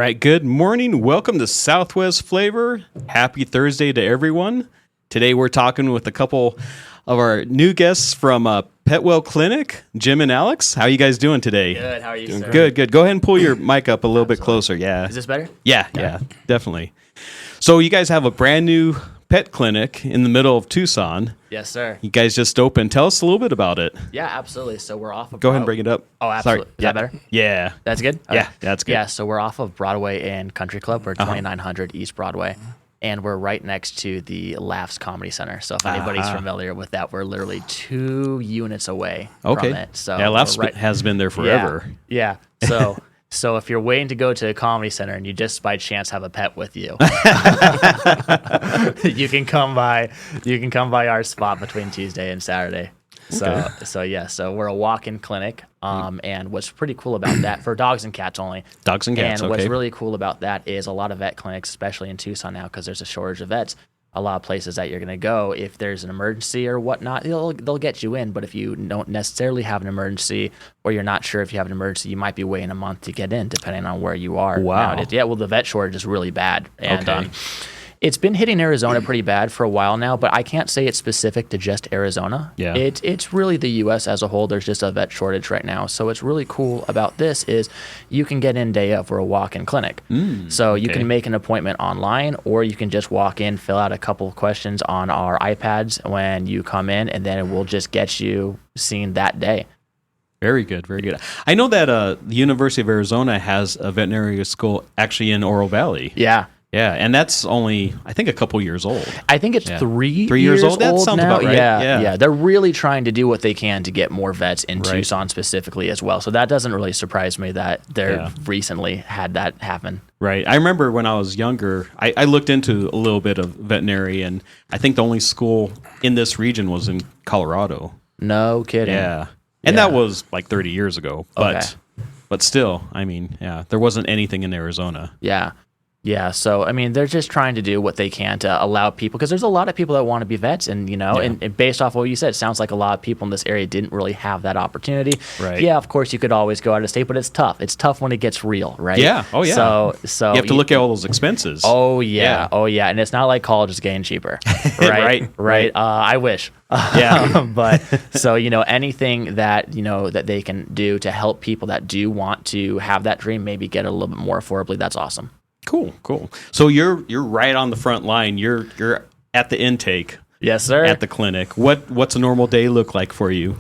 right, good morning. Welcome to Southwest Flavor. Happy Thursday to everyone. Today we're talking with a couple of our new guests from PetWellClinic, Jim and Alex. How are you guys doing today? Good. How are you, sir? Good. Go ahead and pull your mic up a little bit closer. Yeah. Is this better? Yeah, definitely. So you guys have a brand new pet clinic in the middle of Tucson. Yes, sir. You guys just opened. Tell us a little bit about it. Yeah, absolutely. So we're off of Go ahead and bring it up. Oh, absolutely. Sorry. Is that better? Yeah. That's good? Yeah, Okay. that's good. Yeah, so we're off of Broadway and Country Club. We're 2900 East Broadway. And we're right next to the Laughs Comedy Center. So if anybody's familiar with that, we're literally 2 units away from it. So yeah, Laughs has been there forever. Yeah. So if you're waiting to go to a comedy center and you just by chance have a pet with you, you can come by our spot between Tuesday and Saturday. So we're a walk-in clinic, and what's pretty cool about that for dogs and cats only. Dogs and cats. And what's really cool about that is a lot of vet clinics, especially in Tucson now, because there's a shortage of vets. A lot of places that you're going to go, if there's an emergency or whatnot, they'll get you in. But if you don't necessarily have an emergency, or you're not sure if you have an emergency, you might be waiting a month to get in, depending on where you are. Wow. Nowadays. Yeah. Well, the vet shortage is really bad, and it's been hitting Arizona pretty bad for a while now. But I can't say it's specific to just Arizona. Yeah. It's really the U.S. as a whole. There's just a vet shortage right now. So what's really cool about this is you can get in day of for a walk-in clinic. So you can make an appointment online, or you can just walk in, fill out a couple of questions on our iPads when you come in, and then it will just get you seen that day. Very good. I know that the University of Arizona has a veterinary school actually in Oro Valley. Yeah, and that's only, I think, a couple years old. I think it's 3 years old. That sounds now. about right. Yeah. They're really trying to do what they can to get more vets in Tucson specifically as well. So that doesn't really surprise me that they're recently had that happen. Right. I remember when I was younger, I looked into a little bit of veterinary, and I think the only school in this region was in Colorado. No kidding. Yeah. And that was like 30 years ago. But still, I mean, there wasn't anything in Arizona. Yeah, so I mean, they're just trying to do what they can to allow people, because there's a lot of people that want to be vets, and and based off what you said, it sounds like a lot of people in this area didn't really have that opportunity. Right. Yeah, of course you could always go out of state, but it's tough. It's tough when it gets real, right? Yeah. Oh yeah. So you have to look at all those expenses. Oh yeah. And it's not like college is getting cheaper, right? Right. I wish. But so anything that that they can do to help people that do want to have that dream, maybe get it a little bit more affordably. That's awesome. Cool. So you're right on the front line. You're at the intake. Yes, sir. At the clinic. What's a normal day look like for you?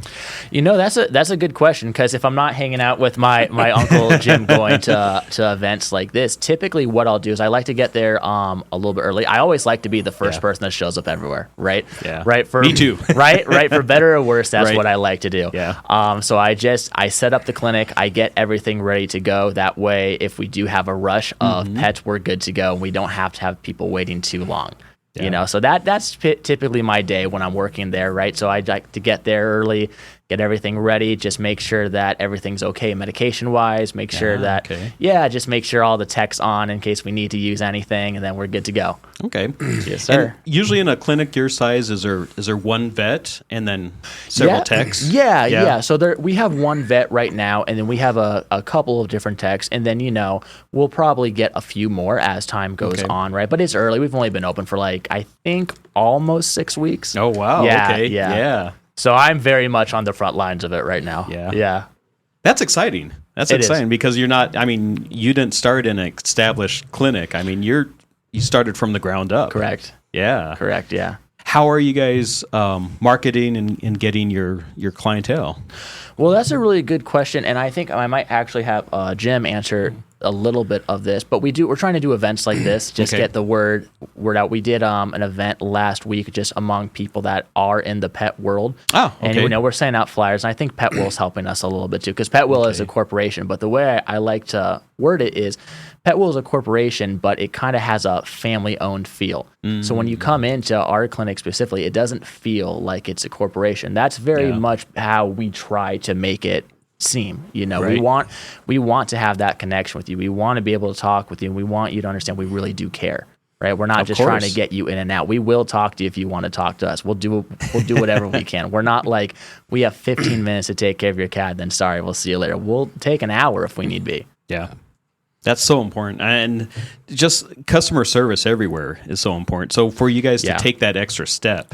That's a good question, because if I'm not hanging out with my uncle Jim going to events like this, typically what I'll do is I like to get there a little bit early. I always like to be the first person that shows up everywhere, right? Yeah. Right. Me too. right. For better or worse, that's what I like to do. Yeah. So I set up the clinic. I get everything ready to go. That way, if we do have a rush of pets, we're good to go. We don't have to have people waiting too long. So that's typically my day when I'm working there, right? So I like to get there early, get everything ready, just make sure that everything's okay medication-wise, make sure that, just make sure all the tech's on in case we need to use anything, and then we're good to go. Okay. Yes, sir. And usually in a clinic your size, is there one vet and then several techs? Yeah. So we have one vet right now, and then we have a couple of different techs, and then, we'll probably get a few more as time goes on, right? But it's early. We've only been open for I think almost 6 weeks. Oh, wow. Yeah, okay. Yeah. So I'm very much on the front lines of it right now. Yeah. That's exciting. Because you're not, you didn't start in an established clinic. You started from the ground up. Correct. Yeah. Correct, yeah. How are you guys marketing and getting your clientele? Well, that's a really good question, and I think I might actually have Jim answer a little bit of this, but we're trying to do events like this, just get the word out. We did an event last week just among people that are in the pet world. Oh, okay. And we're sending out flyers, and I think PetWell's helping us a little bit too, because PetWell is a corporation, but the way I like to word it is PetWell is a corporation, but it kind of has a family-owned feel. So when you come into our clinic specifically, it doesn't feel like it's a corporation. That's very much how we try to make it seem. We want to have that connection with you. We want to be able to talk with you, and we want you to understand we really do care. Right? We're not just trying to get you in and out. We will talk to you if you want to talk to us. We'll do whatever we can. We're not like we have 15 minutes to take care of your cat, then sorry, we'll see you later. We'll take an hour if we need be. Yeah. That's so important. And just customer service everywhere is so important. So for you guys to take that extra step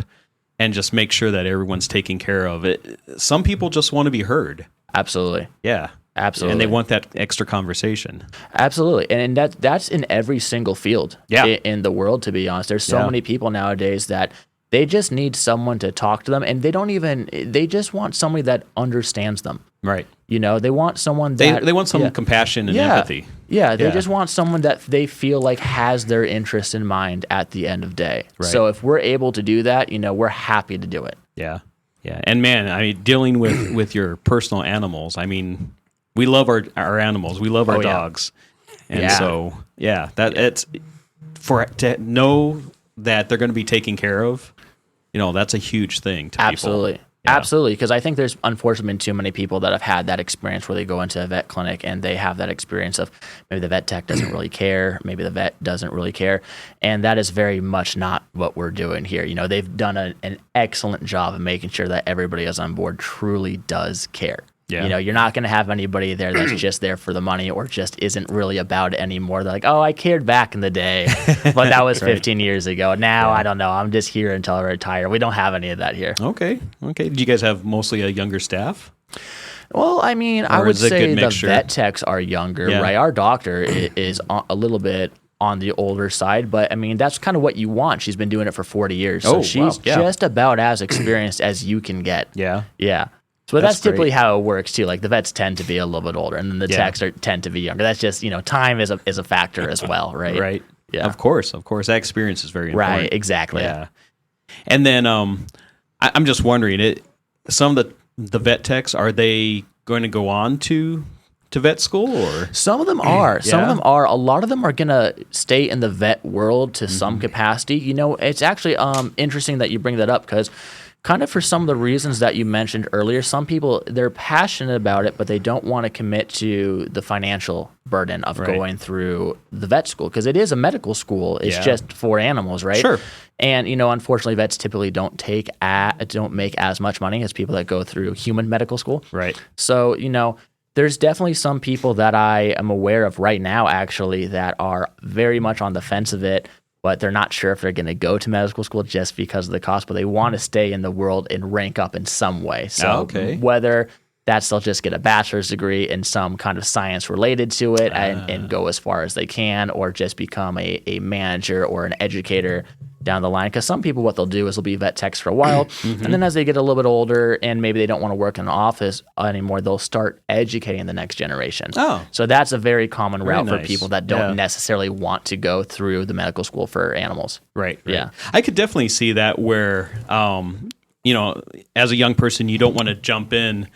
and just make sure that everyone's taken care of it, some people just want to be heard. Absolutely. Yeah. Absolutely. And they want that extra conversation. Absolutely. And that's in every single field in the world, to be honest. There's so many people nowadays that they just need someone to talk to them, and they just want somebody that understands them. Right. You know, they want someone that... They want some compassion and empathy. Yeah, they just want someone that they feel like has their interest in mind at the end of the day. Right. So if we're able to do that, you know, we're happy to do it. Yeah. Yeah. And man, I mean, dealing with your personal animals, I mean, we love our animals. We love our dogs. And so, it's to know that they're going to be taken care of, you know, that's a huge thing to Absolutely. people. Yeah. Absolutely, because I think there's unfortunately been too many people that have had that experience where they go into a vet clinic and they have that experience of maybe the vet tech doesn't really care, maybe the vet doesn't really care, and that is very much not what we're doing here. You know, they've done an excellent job of making sure that everybody else on board truly does care. Yeah. You know, you're not going to have anybody there that's just there for the money or just isn't really about it anymore. They're like, oh, I cared back in the day, but that was 15 years ago. Now, I don't know. I'm just here until I retire. We don't have any of that here. Okay. Do you guys have mostly a younger staff? Well, I mean, I would say the vet techs are younger, right? Our doctor is a little bit on the older side, but I mean, that's kind of what you want. She's been doing it for 40 years. So she's just about as experienced as you can get. Yeah. Yeah. So that's typically how it works too. Like the vets tend to be a little bit older, and then the techs tend to be younger. That's just, you know, time is a factor as well, right? Right. Yeah. Of course. That experience is very important. Right. Exactly. Yeah. And then I'm just wondering, some of the vet techs, are they going to go on to vet school, or some of them are? Some of them are. A lot of them are going to stay in the vet world to some capacity. You know, it's actually interesting that you bring that up, because kind of for some of the reasons that you mentioned earlier, some people, they're passionate about it, but they don't want to commit to the financial burden of going through the vet school, because it is a medical school. It's just for animals, right? Sure. And, you know, unfortunately, vets typically don't make as much money as people that go through human medical school. Right. So, you know, there's definitely some people that I am aware of right now, actually, that are very much on the fence of it, but they're not sure if they're going to go to medical school just because of the cost, but they want to stay in the world and rank up in some way. So whether that's they'll just get a bachelor's degree in some kind of science related to it and go as far as they can, or just become a manager or an educator down the line. Because some people, what they'll do is they'll be vet techs for a while, and then as they get a little bit older and maybe they don't want to work in an office anymore, they'll start educating the next generation. So that's a very common route for people that don't necessarily want to go through the medical school for animals. Right. Yeah. I could definitely see that where, you know, as a young person, you don't want to jump in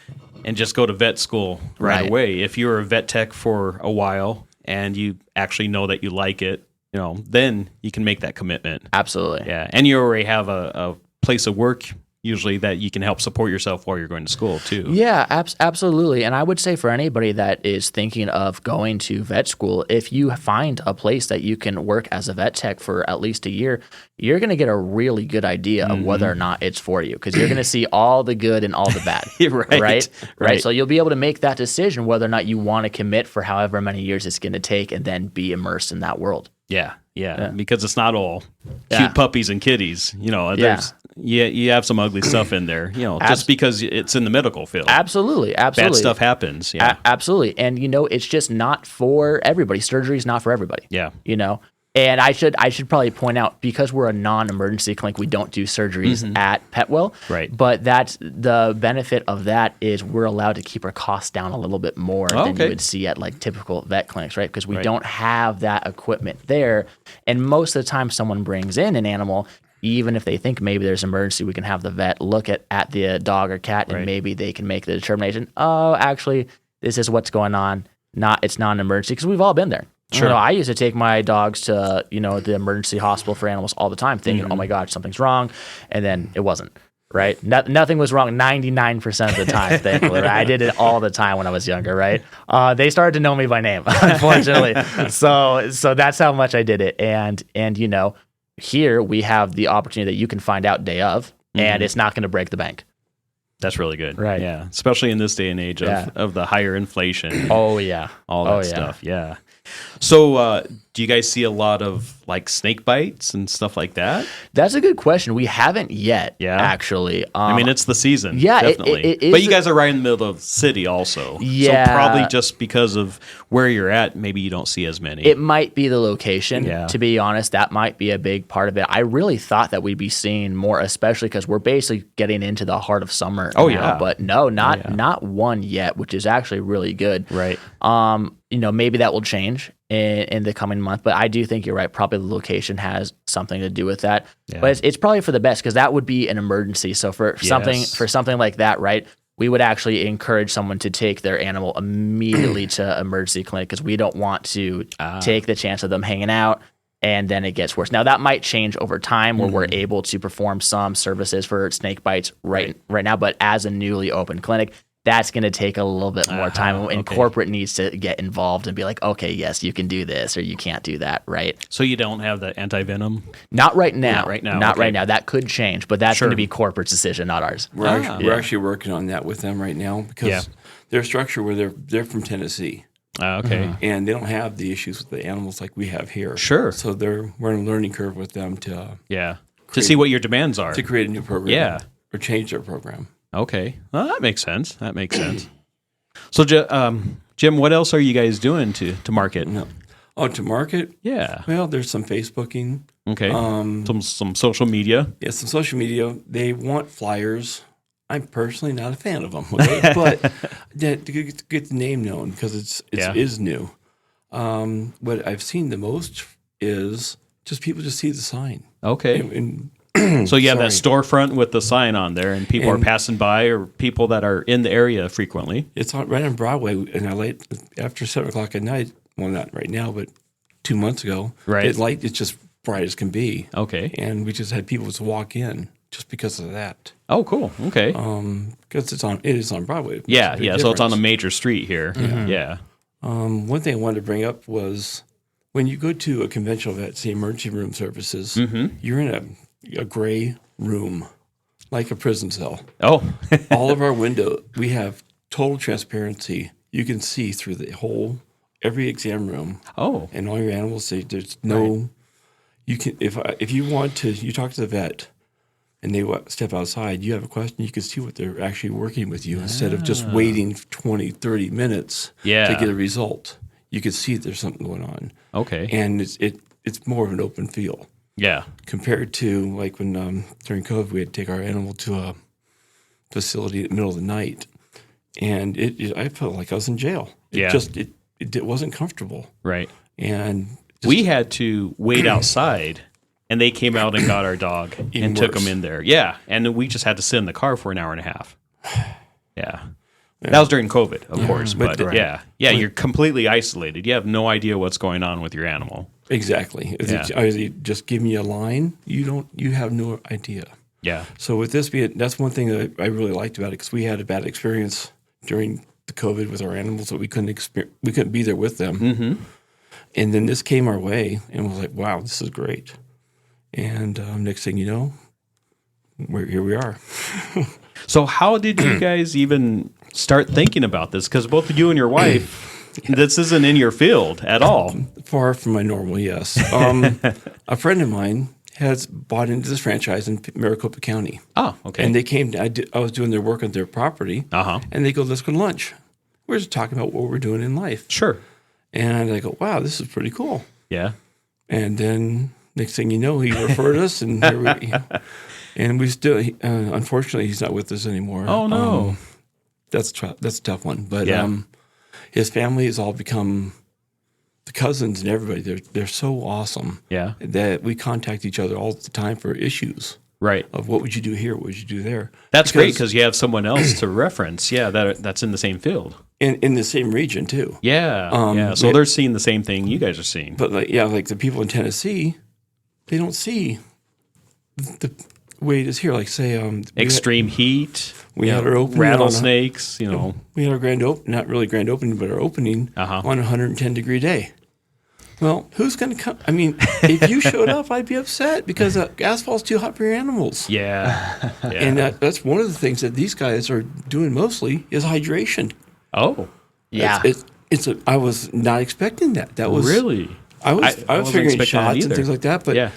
and just go to vet school right away. If you're a vet tech for a while and you actually know that you like it, you know, then you can make that commitment. Absolutely. Yeah. And you already have a place of work usually that you can help support yourself while you're going to school too. Yeah, absolutely. And I would say for anybody that is thinking of going to vet school, if you find a place that you can work as a vet tech for at least a year, you're going to get a really good idea of whether or not it's for you, because you're going to see all the good and all the bad. right. So you'll be able to make that decision whether or not you want to commit for however many years it's going to take and then be immersed in that world. Yeah, because it's not all cute puppies and kitties. You know, you have some ugly stuff in there. You know, just because it's in the medical field. Absolutely. Bad stuff happens. Yeah, absolutely. And you know, it's just not for everybody. Surgery is not for everybody. Yeah, you know. And I should probably point out, because we're a non-emergency clinic, we don't do surgeries at PetWell. Right. But that's the benefit of that is we're allowed to keep our costs down a little bit more than you would see at like typical vet clinics, right? Because we don't have that equipment there. And most of the time someone brings in an animal, even if they think maybe there's an emergency, we can have the vet look at the dog or cat and maybe they can make the determination, oh, actually, this is what's going on. It's non-emergency, because we've all been there. Sure. You know, I used to take my dogs to, you know, the emergency hospital for animals all the time, thinking, oh my God, something's wrong. And then it wasn't, right? Nothing was wrong 99% of the time, thankfully. Right? I did it all the time when I was younger, right? They started to know me by name, unfortunately. So that's how much I did it. And you know, here we have the opportunity that you can find out day of, and it's not going to break the bank. That's really good. Right. Yeah. Especially in this day and age of the higher inflation. Oh, yeah. All that stuff. Yeah. So, do you guys see a lot of like snake bites and stuff like that? That's a good question. We haven't yet, actually. I mean, it's the season. Yeah, definitely. it is. But you guys are right in the middle of the city also. Yeah. So probably just because of where you're at, maybe you don't see as many. It might be the location, Yeah. to be honest. That might be a big part of it. I really thought that we'd be seeing more, especially because we're basically getting into the heart of summer now. Yeah. But no, not one yet, which is actually really good. Right. Maybe that will change in the coming month, but I do think you're right. Probably the location has something to do with that. Yeah. But it's probably for the best because that would be an emergency. So for something like that, right? We would actually encourage someone to take their animal immediately to emergency clinic because we don't want to take the chance of them hanging out and then it gets worse. Now that might change over time where we're able to perform some services for snake bites right now, but as a newly opened clinic, that's going to take a little bit more time, and corporate needs to get involved and be like, okay, yes, you can do this or you can't do that, right? So you don't have the anti-venom? Not right now. Not right now. Not right now. That could change, but that's going to be corporate's decision, not ours. We're actually working on that with them right now because their structure where they're from Tennessee. Okay. And they don't have the issues with the animals like we have here. Sure. So we're in a learning curve with them to see what your demands are. To create a new program. Or change their program. Okay. Well, that makes sense. So, Jim, what else are you guys doing to market? No. Oh, to market? Yeah. Well, there's some Facebooking. Okay. Some social media. Yeah, some social media. They want flyers. I'm personally not a fan of them, okay? But to get the name known because it is new. What I've seen the most is just people just see the sign. Okay. So you have that storefront with the sign on there, and people are passing by, or people that are in the area frequently. It's right on Broadway, and after 7 o'clock at night. Well, not right now, but 2 months ago. Right. It's just bright as can be. Okay. And we just had people just walk in just because of that. Oh, cool. Okay. Because it is on Broadway. Yeah. So it's on a major street here. Mm-hmm. Yeah. One thing I wanted to bring up was when you go to a conventional vet, say emergency room services, you're in a gray room, like a prison cell. Oh. All of our window, we have total transparency. You can see through every exam room. Oh. And all your animals. There's no. You can if you want to, you talk to the vet, and they step outside. You have a question. You can see what they're actually working with you instead of just waiting 20, 30 minutes to get a result. You can see there's something going on. Okay. And it's more of an open feel. Yeah. Compared to like when during COVID we had to take our animal to a facility in the middle of the night, and I felt like I was in jail. It wasn't comfortable. Right. And we had to wait outside, and they came out and got our dog and took him in there. Yeah. And then we just had to sit in the car for an hour and a half. Yeah. That was during COVID, of course. But you're completely isolated. You have no idea what's going on with your animal. Exactly. I just give me a line. You have no idea. Yeah. So with this that's one thing that I really liked about it because we had a bad experience during the COVID with our animals that we couldn't be there with them. Mm-hmm. And then this came our way, and we was like, wow, this is great. And next thing you know, here we are. So how did you guys even start thinking about this? Because both you and your wife, this isn't in your field at all. Far from my normal, yes. A friend of mine has bought into this franchise in Maricopa County. Oh, okay. And they came. I was doing their work on their property, and they go, "Let's go to lunch." We're just talking about what we're doing in life. Sure. And I go, "Wow, this is pretty cool." Yeah. And then next thing you know, he referred us, and we still. Unfortunately, he's not with us anymore. Oh no. That's a tough one, but his family has all become the cousins and everybody. They're so awesome. Yeah. That we contact each other all the time for issues. Right. Of what would you do here? What would you do there? That's great because you have someone else to reference. Yeah, that's in the same field. In the same region too. Yeah. So they're seeing the same thing you guys are seeing. But like the people in Tennessee, they don't see the way it is here. Like say extreme heat. We had our opening rattlesnakes. We had our grand opening, not really grand opening, but our opening on a 110-degree day. Well, who's going to come? I mean, if you showed up, I'd be upset because asphalt's too hot for your animals. Yeah. And that's one of the things that these guys are doing mostly is hydration. Oh. Yeah. I was not expecting that. That was really. I was wasn't figuring expecting that shots and either. things like that, but Yeah.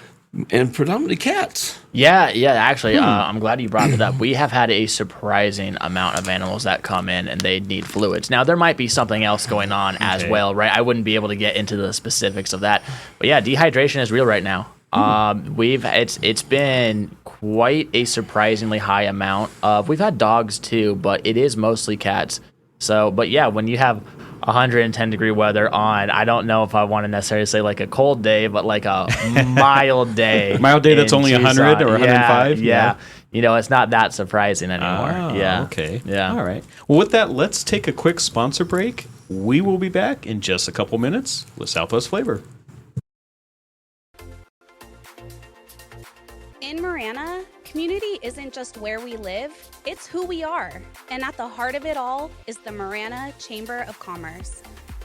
and predominantly cats. Yeah. Actually, I'm glad you brought it up. We have had a surprising amount of animals that come in and they need fluids. Now, there might be something else going on as well, right? I wouldn't be able to get into the specifics of that. But yeah, dehydration is real right now. It's been quite a surprisingly high amount of. We've had dogs too, but it is mostly cats. So, but yeah, when you have 110-degree weather on, I don't know if I want to necessarily say like a cold day, but like a mild day. Mild day that's only 100 or 105? Yeah. You know, it's not that surprising anymore. Yeah. Okay. Yeah. All right. Well, with that, let's take a quick sponsor break. We will be back in just a couple minutes with Southwest Flavor. In Marana, community isn't just where we live, it's who we are. And at the heart of it all is the Marana Chamber of Commerce.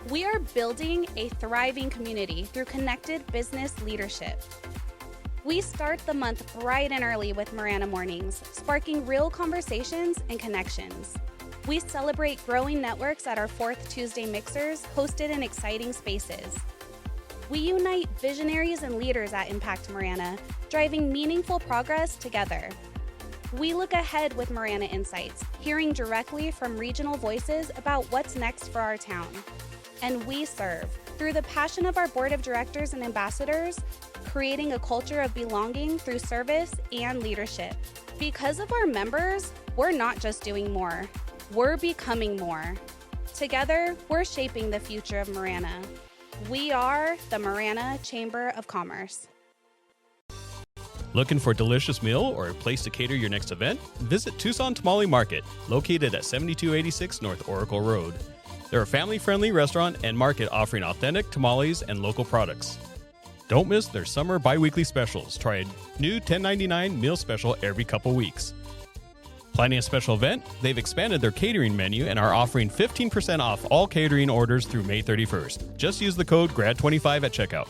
We are building a thriving community through connected business leadership. We start the month bright and early with Marana Mornings, sparking real conversations and connections. We celebrate growing networks at our 4th Tuesday mixers, hosted in exciting spaces. We unite visionaries and leaders at Impact Marana, driving meaningful progress together. We look ahead with Marana Insights, hearing directly from regional voices about what's next for our town. And we serve, through the passion of our board of directors and ambassadors, creating a culture of belonging through service and leadership. Because of our members, we're not just doing more, we're becoming more. Together, we're shaping the future of Marana. We are the Marana Chamber of Commerce. Looking for a delicious meal or a place to cater your next event? Visit Tucson Tamale Market, located at 7286 North Oracle Road. They're a family-friendly restaurant and market offering authentic tamales and local products. Don't miss their summer bi-weekly specials. Try a new $10.99 meal special every couple weeks. Planning a special event? They've expanded their catering menu and are offering 15% off all catering orders through May 31st. Just use the code GRAD25 at checkout.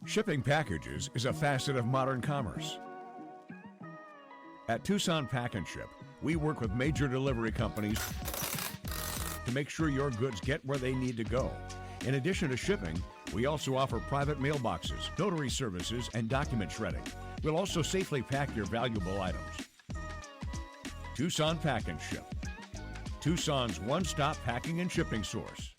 Shipping packages is a facet of modern commerce. At Tucson Pack and Ship, we work with major delivery companies to make sure your goods get where they need to go. In addition to shipping, we also offer private mailboxes, notary services, and document shredding. We'll also safely pack your valuable items. Tucson Pack and Ship, Tucson's one-stop packing and shipping source.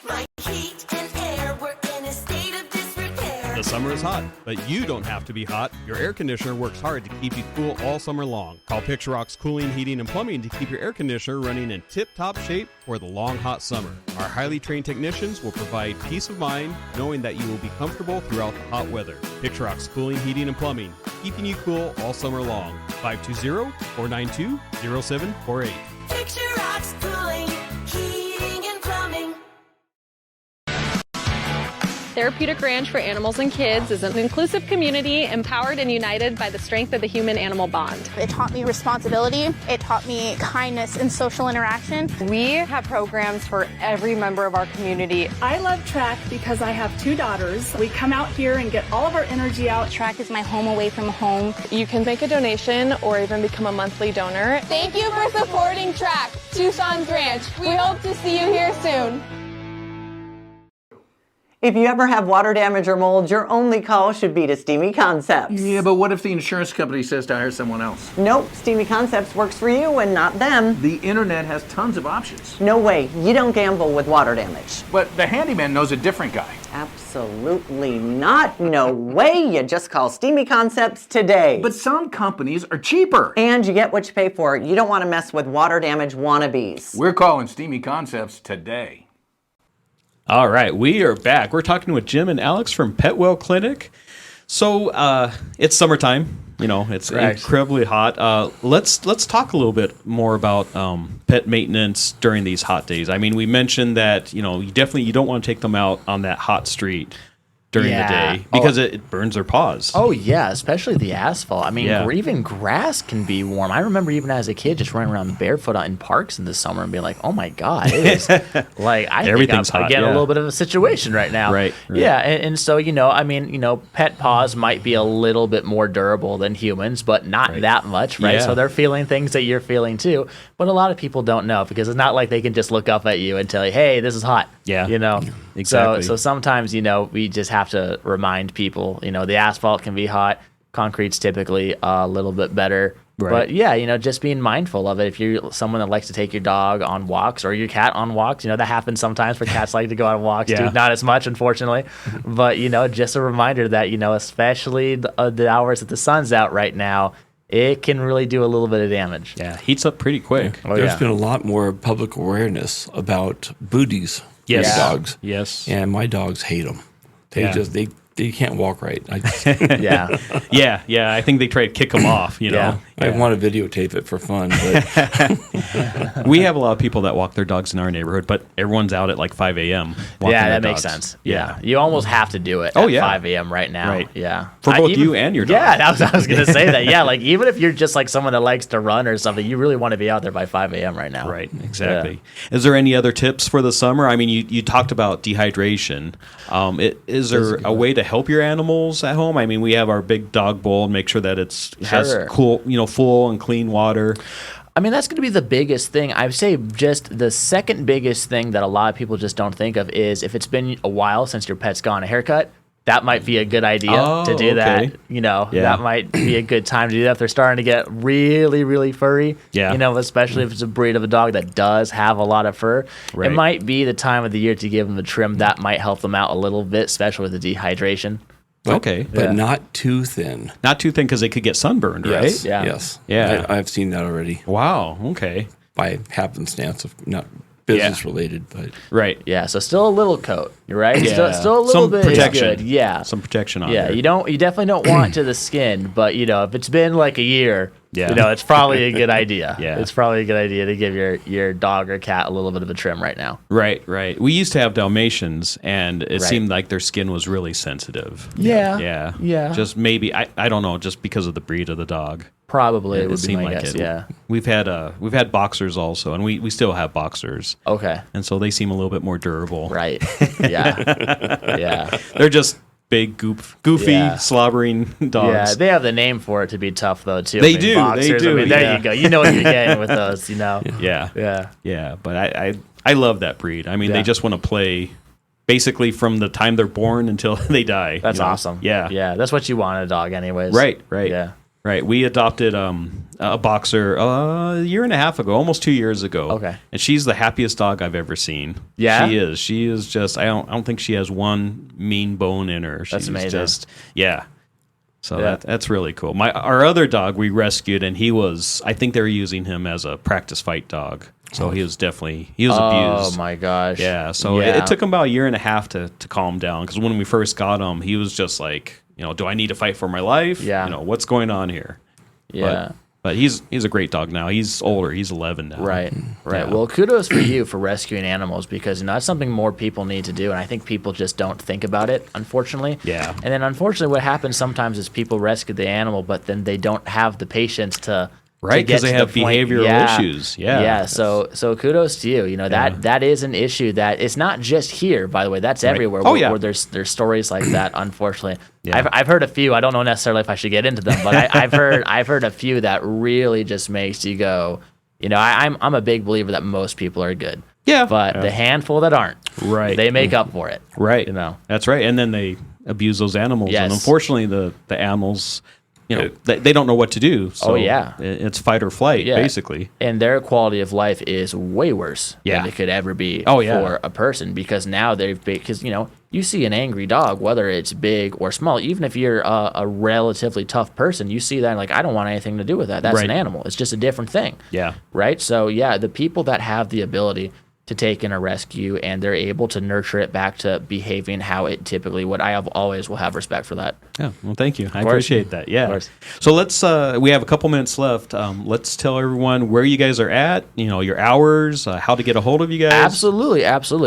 My heat and air were in a state of disrepair. The summer is hot, but you don't have to be hot. Your air conditioner works hard to keep you cool all summer long. Call Picture Rock's Cooling, Heating, and Plumbing to keep your air conditioner running in tip-top shape for the long, hot summer. Our highly trained technicians will provide peace of mind knowing that you will be comfortable throughout the hot weather. Picture Rock's Cooling, Heating, and Plumbing, keeping you cool all summer long. 520-492-0748. Picture Rocks Cooling, Heating, and Plumbing. Therapeutic Ranch for Animals and Kids is an inclusive community empowered and united by the strength of the human-animal bond. It taught me responsibility. It taught me kindness and social interaction. We have programs for every member of our community. I love track because I have 2 daughters. We come out here and get all of our energy out. Track is my home away from home. You can make a donation or even become a monthly donor. Thank you for supporting Track, Tucson's Ranch. We hope to see you here soon. If you ever have water damage or mold, your only call should be to Steamy Concepts. Yeah, but what if the insurance company says to hire someone else? Nope, Steamy Concepts works for you and not them. The internet has tons of options. No way, you don't gamble with water damage. But the handyman knows a different guy. Absolutely not. No way, you just call Steamy Concepts today. But some companies are cheaper. And you get what you pay for. You don't want to mess with water damage wannabes. We're calling Steamy Concepts today. All right, we are back. We're talking with Jim and Alex from PetWellClinic. So it's summertime. You know, it's incredibly hot. Let's talk a little bit more about pet maintenance during these hot days. I mean, we mentioned that you don't want to take them out on that hot street. during the day because it burns their paws. Oh, yeah, especially the asphalt. I mean, Yeah. even grass can be warm. I remember even as a kid just running around barefoot out in parks in the summer and being like, oh, my God, it is like I Everything's think I'm hot, getting yeah. a little bit of a situation right now. Right. Yeah, and so, I mean, pet paws might be a little bit more durable than humans, but not that much, right? Yeah. So they're feeling things that you're feeling too. But a lot of people don't know because it's not like they can just look up at you and tell you, hey, this is hot. Yeah. Exactly. So sometimes, we just have to remind people, the asphalt can be hot. Concrete's typically a little bit better. Right. But yeah, just being mindful of it. If you're someone that likes to take your dog on walks or your cat on walks, that happens sometimes where cats like to go on walks too. Not as much, unfortunately. But, just a reminder that, especially the hours that the sun's out right now, it can really do a little bit of damage. Yeah, heats up pretty quick. There's been a lot more public awareness about booties for Yes. dogs. Yes. And my dogs hate them. They can't walk right. Yeah. Yeah. I think they try to kick them off, Yeah. I want to videotape it for fun. But We have a lot of people that walk their dogs in our neighborhood, but everyone's out at like 5 a.m. walking Yeah, their that makes dogs. sense. Yeah. You almost have to do it Oh, at yeah. 5 a.m. right now. Right. Yeah. For both you and your dog. Yeah, I was going to say that. Yeah, like even if you're just like someone that likes to run or something, you really want to be out there by 5 a.m. right now. Right, exactly. Is there any other tips for the summer? I mean, you talked about dehydration. Is there a way to help your animals at home? I mean, we have our big dog bowl and make sure that it has cool, full and clean water. I mean, that's going to be the biggest thing. I would say just the second biggest thing that a lot of people just don't think of is if it's been a while since your pet's gone a haircut, that might be a good idea to do that. That might be a good time to do that if they're starting to get really, really furry. Yeah. Especially if it's a breed of a dog that does have a lot of fur. Right. It might be the time of the year to give them a trim. That might help them out a little bit, especially with the dehydration. But not too thin. Not too thin because they could get sunburned, right? Yeah. Yes. Yeah. I've seen that already. Wow. Okay. By happenstance of not business related, but Right. Yeah, so still a little coat, right? Yeah. Still a little Some bit protection. is good. Yeah. Some protection on Yeah, there. you definitely don't want it to the skin, but if it's been like a year, Yeah. it's probably a good idea. Yeah. It's probably a good idea to give your dog or cat a little bit of a trim right now. Right. We used to have Dalmatians, and it Right. seemed like their skin was really sensitive. Yeah. Just maybe I don't know, just because of the breed of the dog. Probably it would be seemed my like guess. it. Yeah. We've had boxers also, and we still have boxers, Okay. and so they seem a little bit more durable. Right. Yeah. Yeah. They're just big, goofy, Yeah. slobbering dogs. Yeah, they have the name for it to be tough though too. They do, they do, there yeah. you go. You know what you're getting with those. Yeah. Yeah. But I love that breed. I mean, they just want to play basically from the time they're born until they die. That's awesome. Yeah. Yeah. That's what you want in a dog, anyways. Right. Yeah. Right. We adopted a boxer a year and a half ago, almost 2 years ago. Okay. And she's the happiest dog I've ever seen. Yeah? She is. She is just I don't think she has one mean bone in her. She's amazing. Just So Yeah. that's really cool. Our other dog we rescued, and I think they were using him as a practice fight dog. So he was abused. Oh my gosh. Yeah. So It took him about a year and a half to calm down, because when we first got him, he was just like, do I need to fight for my life? Yeah. What's going on here? Yeah. But he's a great dog now. He's older. He's 11 now. Right. Yeah. Well, kudos for you for rescuing animals, because that's something more people need to do, and I think people just don't think about it, unfortunately. Yeah. And then unfortunately, what happens sometimes is people rescue the animal, but then they don't have the patience to. Right, to get 'cause they to have the point. behavioral issues. Yeah. Yeah. So kudos to you. That is an issue that it's not just here, by the way. That's everywhere. Oh, where there's stories like that. Unfortunately, Yeah. I've heard a few. I don't know necessarily if I should get into them, but I've heard a few that really just makes you go. I'm a big believer that most people are good. Yeah. But the handful that aren't, Right. they make up for it. Right. That's right. And then they abuse those animals. Yes. And unfortunately, the animals, they don't know what to do. So Oh, yeah. It's fight or flight, Yeah. basically. And their quality of life is way worse Yeah. than it could ever be Oh, yeah. for a person, because now because you see an angry dog, whether it's big or small, even if you're a relatively tough person, you see that and I don't want anything to do with that. That's Right. an animal. It's just a different thing. Yeah. Right? So, the people that have the ability to take in a rescue, and they're able to nurture it back to behaving how it typically would. I will have respect for that. Yeah, well, thank you. I appreciate that. Yeah. So we have a couple minutes left. Let's tell everyone where you guys are at, your hours, how to get a hold of you guys. Absolutely.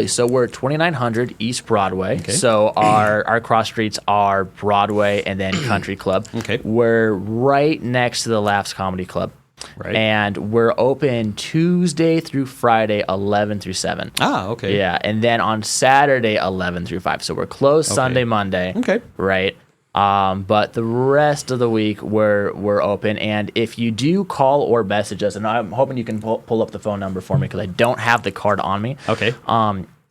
So we're 2900 East Broadway. Okay. So our cross streets are Broadway and then Country Club. Okay. We're right next to the Laughs Comedy Club. Right. And we're open Tuesday through Friday, 11 through 7. Ah, okay. Yeah, and then on Saturday, 11 through 5. So we're closed Sunday, Monday. Okay. Right. But the rest of the week we're open. And if you do call or message us, and I'm hoping you can pull up the phone number for me because I don't have the card on me. Okay.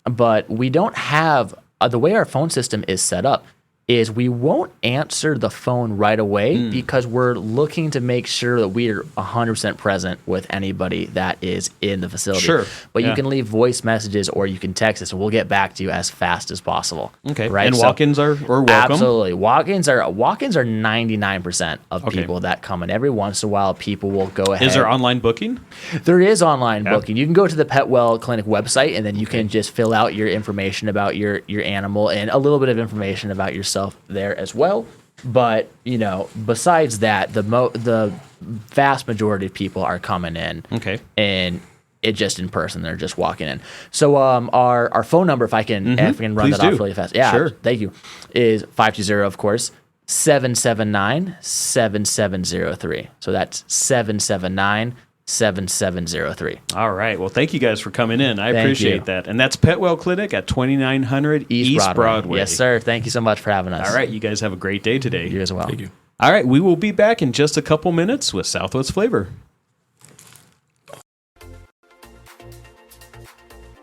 But we don't have the way our phone system is set up is we won't answer the phone right away because we're looking to make sure that we are 100% present with anybody that is in the facility. Sure. But you can leave voice messages or you can text us and we'll get back to you as fast as possible. Okay. Right? And walk-ins are welcome? Absolutely. Walk-ins are 99% of people that come in. Every once in a while, people will go ahead. Is there online booking? There is online booking. You can go to the PetWellClinic website and then you can just fill out your information about your animal and a little bit of information about yourself there as well. But besides that, the vast majority of people are coming in. Okay. And it just in person. They're just walking in. So our phone number, if I can run that off really fast. Yeah, sure. Thank you. Is 520, of course, 779-7703. So that's 779-7703. All right. Well, thank you guys for coming in. I appreciate that. And that's PetWellClinic at 2900 East Broadway. Yes, sir. Thank you so much for having us. All right. You guys have a great day today. You as well. Thank you. All right. We will be back in just a couple minutes with Southwest Flavor.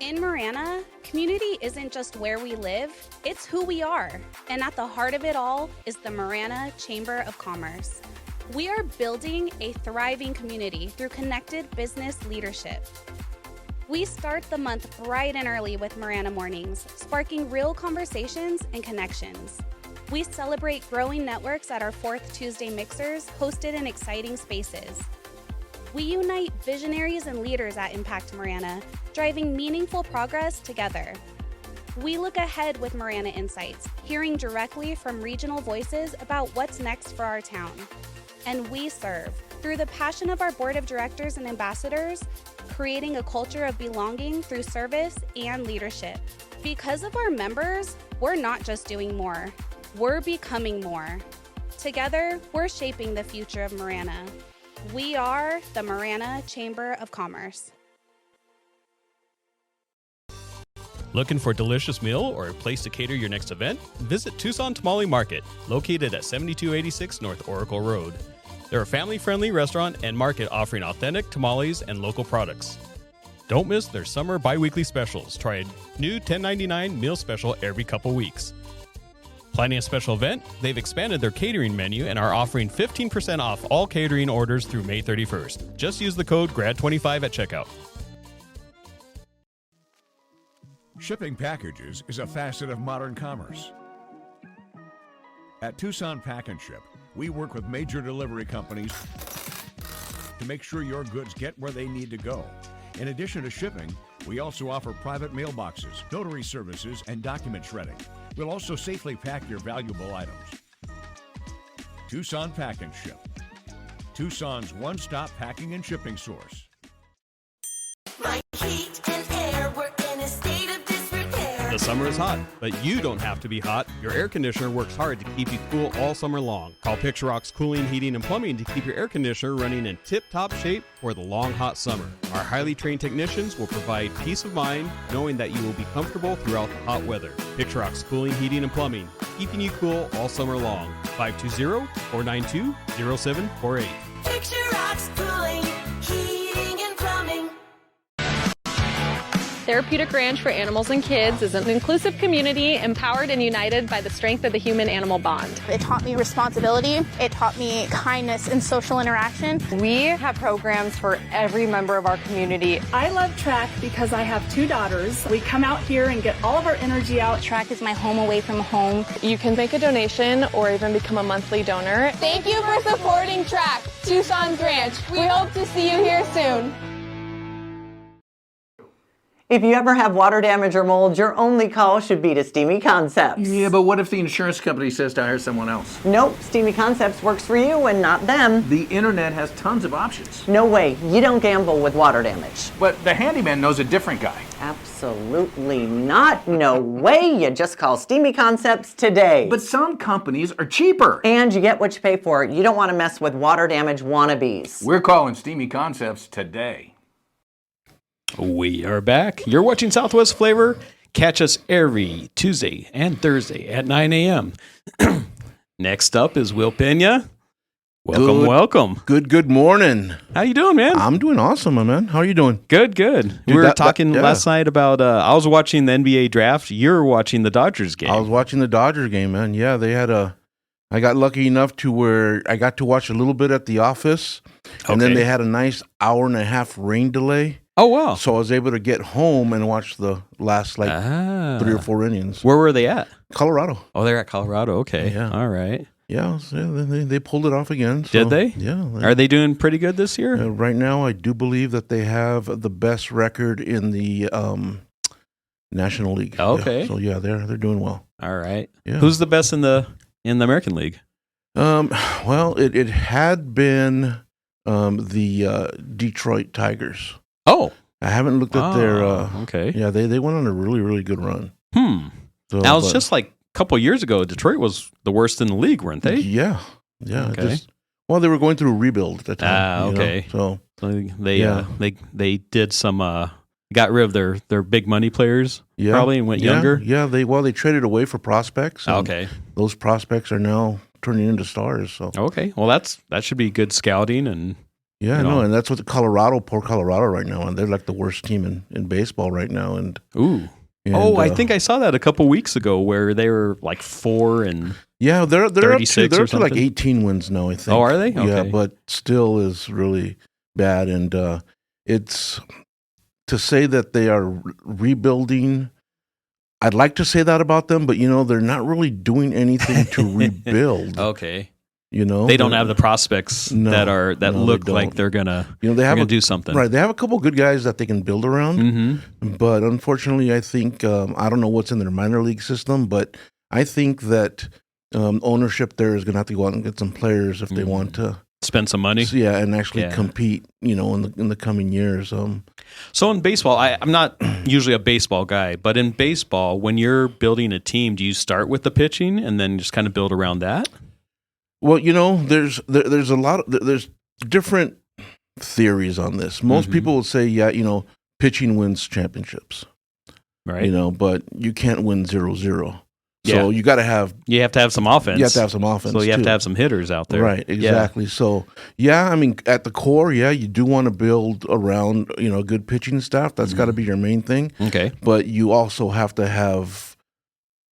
In Marana, community isn't just where we live, it's who we are. And at the heart of it all is the Marana Chamber of Commerce. We are building a thriving community through connected business leadership. We start the month bright and early with Marana Mornings, sparking real conversations and connections. We celebrate growing networks at our 4th Tuesday mixers, hosted in exciting spaces. We unite visionaries and leaders at Impact Marana, driving meaningful progress together. We look ahead with Marana Insights, hearing directly from regional voices about what's next for our town. And we serve through the passion of our board of directors and ambassadors, creating a culture of belonging through service and leadership. Because of our members, we're not just doing more, we're becoming more. Together, we're shaping the future of Marana. We are the Marana Chamber of Commerce. Looking for a delicious meal or a place to cater your next event? Visit Tucson Tamale Market, located at 7286 North Oracle Road. They're a family-friendly restaurant and market offering authentic tamales and local products. Don't miss their summer bi-weekly specials. Try a new $10.99 meal special every couple weeks. Planning a special event? They've expanded their catering menu and are offering 15% off all catering orders through May 31st. Just use the code GRAD25 at checkout. Shipping packages is a facet of modern commerce. At Tucson Pack and Ship, we work with major delivery companies to make sure your goods get where they need to go. In addition to shipping, we also offer private mailboxes, notary services, and document shredding. We'll also safely pack your valuable items. Tucson Pack and Ship, Tucson's one-stop packing and shipping source. Like heat and air, we're in a state of disrepair. The summer is hot, but you don't have to be hot. Your air conditioner works hard to keep you cool all summer long. Call Picture Rock's Cooling, Heating, and Plumbing to keep your air conditioner running in tip-top shape for the long, hot summer. Our highly trained technicians will provide peace of mind knowing that you will be comfortable throughout the hot weather. Picture Rock's Cooling, Heating, and Plumbing, keeping you cool all summer long. 520-492-0748. Picture Rocks Cooling, Heating, and Plumbing. Therapeutic Ranch for Animals and Kids is an inclusive community empowered and united by the strength of the human-animal bond. It taught me responsibility. It taught me kindness and social interaction. We have programs for every member of our community. I love track because I have 2 daughters. We come out here and get all of our energy out. Track is my home away from home. You can make a donation or even become a monthly donor. Thank you for supporting Track, Tucson's Ranch. We hope to see you here soon. If you ever have water damage or mold, your only call should be to Steamy Concepts. Yeah, but what if the insurance company says to hire someone else? Nope, Steamy Concepts works for you and not them. The internet has tons of options. No way, you don't gamble with water damage. But the handyman knows a different guy. Absolutely not. No way, you just call Steamy Concepts today. But some companies are cheaper. And you get what you pay for. You don't want to mess with water damage wannabes. We're calling Steamy Concepts today. We are back. You're watching Southwest Flavor. Catch us every Tuesday and Thursday at 9 a.m. Next up is Will Peña. Welcome. Good morning. How you doing, man? I'm doing awesome, my man. How are you doing? Good. We were talking last night about, I was watching the NBA draft. You're watching the Dodgers game. I was watching the Dodgers game, man. Yeah, I got lucky enough to where I got to watch a little bit at the office, and then they had a nice hour and a half rain delay. Oh, wow. So I was able to get home and watch the last 3 or 4 innings. Where were they at? Colorado. Oh, they're at Colorado. Okay. Yeah. All right. Yeah, so they pulled it off again. So, did they? Yeah. Are they doing pretty good this year? Right now, I do believe that they have the best record in the National League. Okay. Yeah. So yeah, they're doing well. All right. Yeah. Who's the best in the American League? Well, it had been the Detroit Tigers. Oh, I haven't looked at their. Okay. Yeah, they went on a really, really good run. So, now it's just like a couple years ago, Detroit was the worst in the league, weren't they? Yeah. Okay. They were going through a rebuild at the time. Okay. So they did some got rid of their big money players probably and went younger. Yeah, they traded away for prospects. Okay. Those prospects are now turning into stars. So okay, well that should be good scouting and. Yeah, no, and that's what poor Colorado right now, and they're like the worst team in baseball right now. And I think I saw that a couple weeks ago where they were like 4 and they're 36 up to like 18 wins now, I think. Oh, are they? Okay. Yeah, but still is really bad, and it's to say that they are rebuilding. I'd like to say that about them, but they're not really doing anything to rebuild. Okay. They don't have the prospects that look like they're gonna do something. Right, they have a couple good guys that they can build around, but unfortunately, I think I don't know what's in their minor league system, but I think that ownership there is going to have to go out and get some players if they want to spend some money. Yeah, and actually compete. In the coming years. So in baseball, I'm not usually a baseball guy, but in baseball, when you're building a team, do you start with the pitching and then just kind of build around that? Well, there's there's different theories on this. Most people will say, pitching wins championships, right? But you can't win 0-0. So you have to have some offense. You have to have some offense. So you have to have some hitters out there, right? Exactly. Yeah. So at the core, you do want to build around a good pitching staff. That's got to be your main thing. Okay, but you also have to have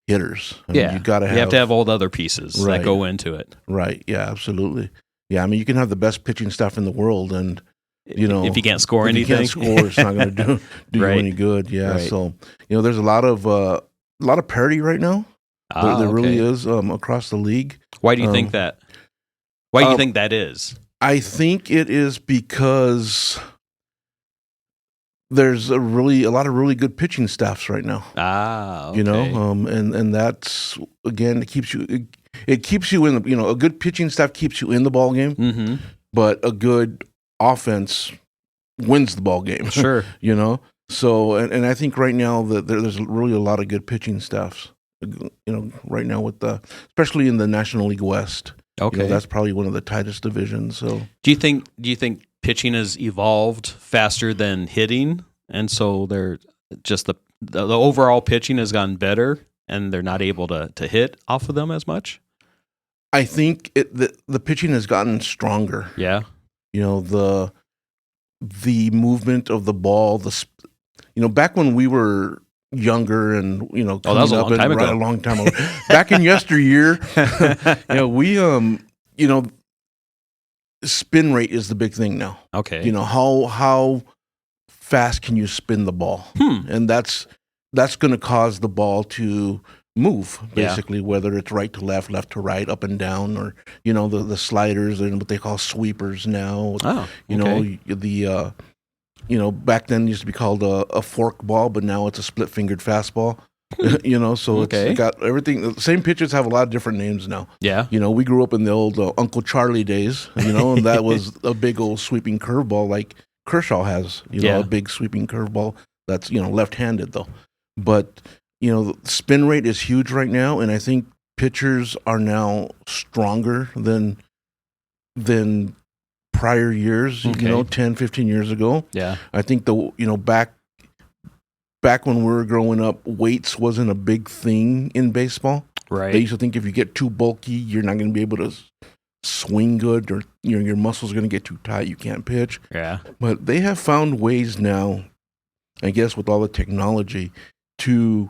hitters. You have to have all the other pieces that go into it. Right. Yeah, absolutely. Yeah, you can have the best pitching staff in the world, and if you can't score anything, it's not going to do you any good. Yeah. Right. So there's a lot of parity right now. There really is across the league. Why do you think that? Why do you think that is? I think it is because there's a lot of really good pitching staffs right now. Okay. And that's again, it keeps you in the, a good pitching staff keeps you in the ball game, but a good offense wins the ball game. Sure. So and I think right now that there's really a lot of good pitching staffs. Right now especially in the National League West. Okay. That's probably one of the tightest divisions. So do you think pitching has evolved faster than hitting, and so they're just the overall pitching has gotten better, and they're not able to hit off of them as much? I think the pitching has gotten stronger. Yeah. The movement of the ball, back when we were younger and that was a long time ago. Right, a long time ago. Back in yesteryear, we spin rate is the big thing now. Okay. How fast can you spin the ball? And that's going to cause the ball to move, basically, whether it's right to left, left to right, up and down, or the sliders and what they call sweepers now. back then it used to be called a fork ball, but now it's a split-fingered fastball. So it's got everything. The same pitchers have a lot of different names now. Yeah. We grew up in the old Uncle Charlie days, and that was a big old sweeping curveball like Kershaw has, a big sweeping curveball that's, left-handed though. But, the spin rate is huge right now, and I think pitchers are now stronger than prior years, 10, 15 years ago. Yeah. I think back when we were growing up, weights wasn't a big thing in baseball. Right. They used to think if you get too bulky, you're not going to be able to swing good, or your muscles are going to get too tight, you can't pitch. Yeah. But they have found ways now, I guess with all the technology, to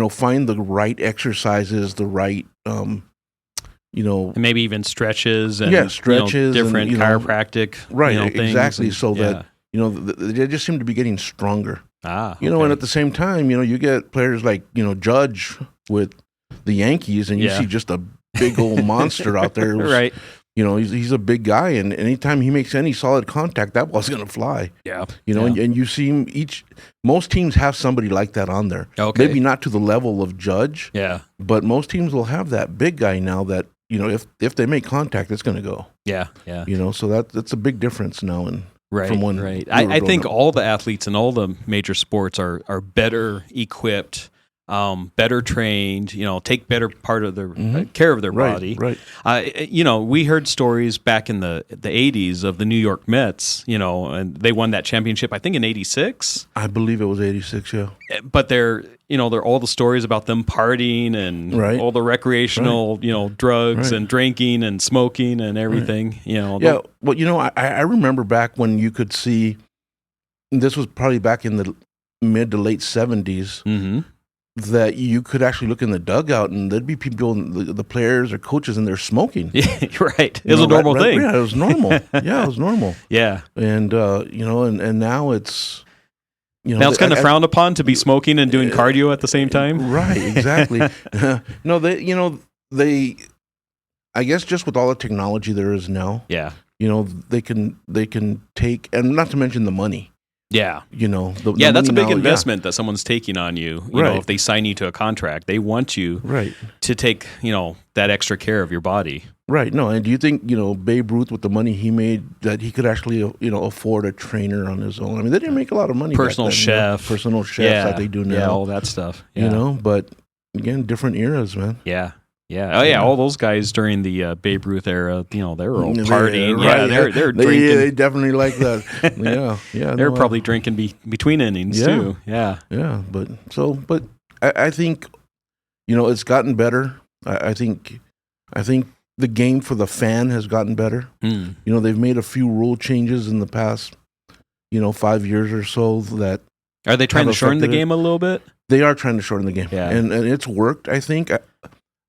find the right exercises, the right and maybe even stretches and stretches, different and, chiropractic right, things exactly, and, so that they just seem to be getting stronger. Okay. And at the same time, you get players like Judge with the Yankees, and you see just a big old monster out there. Right. He's a big guy, and anytime he makes any solid contact, that ball's going to fly. Yeah. And you see him most teams have somebody like that on there. Okay. Maybe not to the level of Judge. Yeah. But most teams will have that big guy now that, if they make contact, it's going to go. Yeah. Yeah. So that's a big difference now. Right. From when right. I think all the athletes in all the major sports are better equipped, better trained, take better part of their care of their body. Right. We heard stories back in the 80s of the New York Mets, and they won that championship, I think in 86. I believe it was 86, yeah. But they're all the stories about them partying and all the recreational, drugs and drinking and smoking and everything, Yeah, well, I remember back when you could see, this was probably back in the mid to late 70s, that you could actually look in the dugout and there'd be people, the players or coaches, and they're smoking. Yeah, right. It was a normal thing. Yeah, it was normal. Yeah, it was normal. Yeah. And, and now it's, now it's kind of frowned upon to be smoking and doing cardio at the same time. Right, exactly. No, they, I guess just with all the technology there is now, they can take, and not to mention the money. Yeah. The that's a big now, investment that someone's taking on you. You know, if they sign you to a contract, they want you to take, that extra care of your body. Right. No, and do you think, Babe Ruth, with the money he made, that he could actually, afford a trainer on his own? I mean, they didn't make a lot of money. Personal back then, chef. Personal chefs like they do now. Yeah, all that stuff. Yeah. But again, different eras, man. Yeah. Yeah. Oh, yeah. All those guys during the Babe Ruth era, they were all partying. They're drinking. They definitely like that. Yeah. They're probably drinking between innings too. Yeah. Yeah. But I think, it's gotten better. I think the game for the fan has gotten better. They've made a few rule changes in the past, 5 years or so that. Are they trying to shorten the game a little bit? They are trying to shorten the game. Yeah. And it's worked, I think.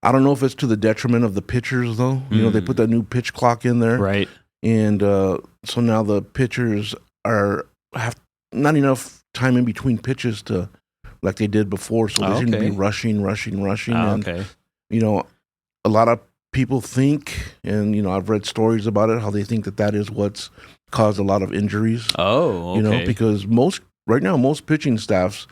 I don't know if it's to the detriment of the pitchers, though. They put that new pitch clock in there. Right. And so now the pitchers have not enough time in between pitches to, like they did before. So they seem to be rushing. And, a lot of people think, and, I've read stories about it, how they think that is what's caused a lot of injuries. Oh, okay. Because right now, most pitching staffs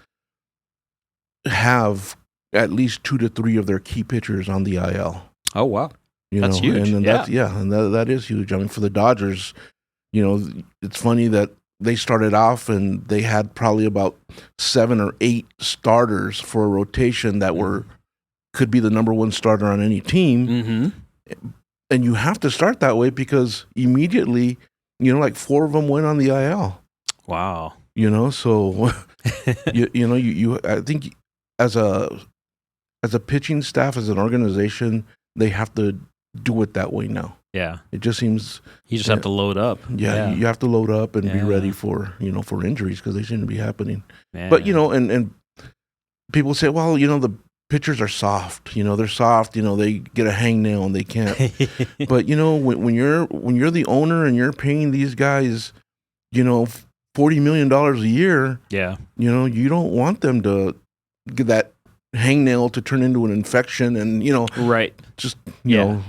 have at least 2 to 3 of their key pitchers on the IL. Oh, wow. That's huge. And that is huge. I mean, for the Dodgers, it's funny that they started off and they had probably about 7 or 8 starters for a rotation that could be the number one starter on any team. Mm-hmm. And you have to start that way because immediately, like 4 of them went on the IL. Wow. So, I think as a pitching staff, as an organization, they have to do it that way now. Yeah. It just seems you just have to load up. Yeah, you have to load up and be ready for, for injuries because they seem to be happening. Yeah. But, and people say, well, the pitchers are soft. They're soft. They get a hangnail and they can't. But, when you're the owner and you're paying these guys, $40 million a year, you don't want them to get that hangnail to turn into an infection and, right. just, you know.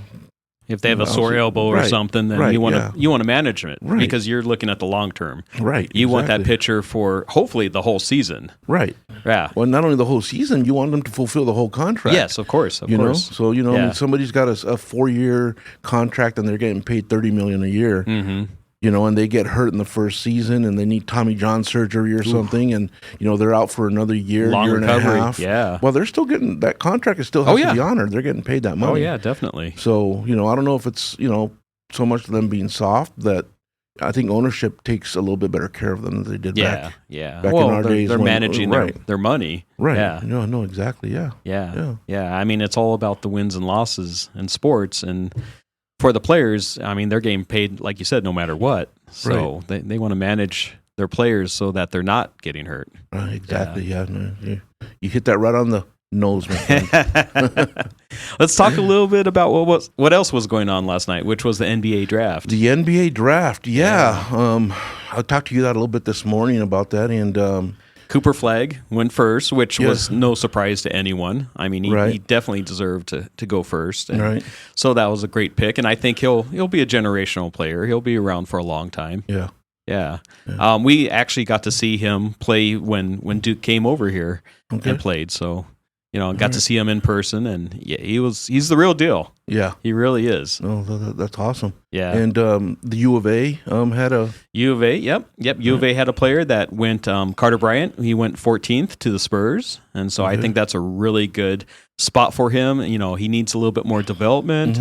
If they have a sore elbow or something, then you want to manage it because you're looking at the long term. Right. You want that pitcher for hopefully the whole season. Right. Yeah. Well, not only the whole season, you want them to fulfill the whole contract. Yes, of course. Of course. So I mean, somebody's got a 4-year contract and they're getting paid $30 million a year. Mm-hmm. And they get hurt in the first season and they need Tommy John surgery or something, and they're out for another year, Long year and recovery. a half. Yeah. Well, they're still getting that contract. Is still has to be honored. They're getting paid that money. Oh yeah, definitely. So I don't know if it's so much of them being soft that I think ownership takes a little bit better care of them than they did back. Yeah. Back Well, in our days, they're managing their money. Right. Yeah. No, exactly. Yeah. I mean, it's all about the wins and losses in sports, and for the players, I mean, they're getting paid, like you said, no matter what. So they want to manage their players so that they're not getting hurt. Right, exactly. Yeah. You hit that right on the nose, my friend. Let's talk a little bit about what else was going on last night, which was the NBA draft. The NBA draft, I talked to you that a little bit this morning about that, and Cooper Flagg went first, which was no surprise to anyone. I mean, he definitely deserved to go first. And so that was a great pick, and I think he'll be a generational player. He'll be around for a long time. Yeah. We actually got to see him play when Duke came over here and played. So, got to see him in person, and he's the real deal. Yeah. He really is. Oh, that's awesome. Yeah. And the U of A had a... U of A, yep. U of A had a player that went, Carter Bryant. He went 14th to the Spurs, and so I think that's a really good spot for him. He needs a little bit more development.